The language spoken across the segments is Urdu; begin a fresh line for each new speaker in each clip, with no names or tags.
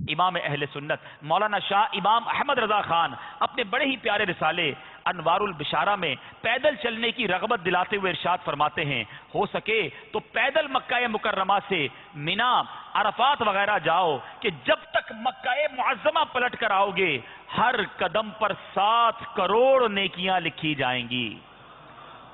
امام اہل سنت مولانا شاہ امام احمد رضا خان اپنے بڑے ہی پیارے رسالے انوار البشارہ میں پیدل چلنے کی رغبت دلاتے ہوئے ارشاد فرماتے ہیں، ہو سکے تو پیدل مکہ مکرمہ سے مینا عرفات وغیرہ جاؤ کہ جب تک مکہ معظمہ پلٹ کر آؤ گے ہر قدم پر 7 کروڑ نیکیاں لکھی جائیں گی۔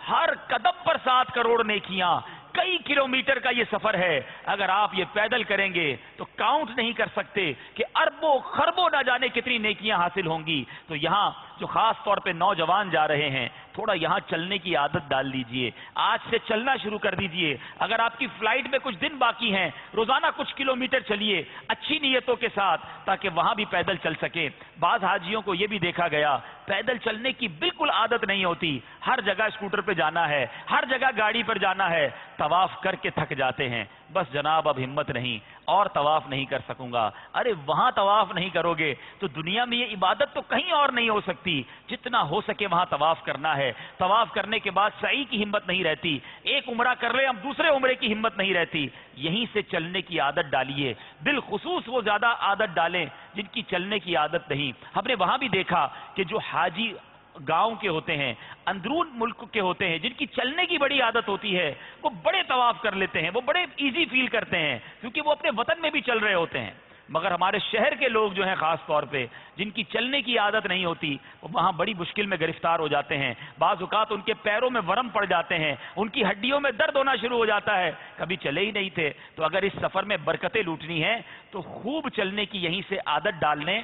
ہر قدم پر 7 کروڑ نیکیاں، کئی کلومیٹر کا یہ سفر ہے، اگر آپ یہ پیدل کریں گے تو کاؤنٹ نہیں کر سکتے کہ اربوں خربوں نہ جانے کتنی نیکیاں حاصل ہوں گی۔ تو یہاں جو خاص طور پہ نوجوان جا رہے ہیں، تھوڑا یہاں چلنے کی عادت ڈال لیجئے، آج سے چلنا شروع کر دیجئے۔ اگر آپ کی فلائٹ میں کچھ دن باقی ہیں، روزانہ کچھ کلومیٹر چلیے اچھی نیتوں کے ساتھ، تاکہ وہاں بھی پیدل چل سکیں۔ بعض حاجیوں کو یہ بھی دیکھا گیا پیدل چلنے کی بالکل عادت نہیں ہوتی، ہر جگہ اسکوٹر پہ جانا ہے، ہر جگہ گاڑی پر جانا ہے، طواف کر کے تھک جاتے ہیں، بس جناب اب ہمت نہیں اور طواف نہیں کر سکوں گا۔ ارے وہاں طواف نہیں کرو گے تو دنیا میں یہ عبادت تو کہیں اور نہیں ہو سکتی، جتنا ہو سکے وہاں طواف کرنا ہے۔ طواف کرنے کے بعد سعی کی ہمت نہیں رہتی، ایک عمرہ کر لیں ہم دوسرے عمرے کی ہمت نہیں رہتی۔ یہیں سے چلنے کی عادت ڈالیے، بالخصوص وہ زیادہ عادت ڈالیں جن کی چلنے کی عادت نہیں۔ ہم نے وہاں بھی دیکھا کہ جو حاجی گاؤں کے ہوتے ہیں، اندرون ملک کے ہوتے ہیں، جن کی چلنے کی بڑی عادت ہوتی ہے، وہ بڑے طواف کر لیتے ہیں، وہ بڑے ایزی فیل کرتے ہیں کیونکہ وہ اپنے وطن میں بھی چل رہے ہوتے ہیں۔ مگر ہمارے شہر کے لوگ جو ہیں خاص طور پہ جن کی چلنے کی عادت نہیں ہوتی، وہ وہاں بڑی مشکل میں گرفتار ہو جاتے ہیں۔ بعض اوقات ان کے پیروں میں ورم پڑ جاتے ہیں، ان کی ہڈیوں میں درد ہونا شروع ہو جاتا ہے، کبھی چلے ہی نہیں تھے۔ تو اگر اس سفر میں برکتیں لوٹنی ہیں تو خوب چلنے کی یہیں سے عادت ڈال لیں۔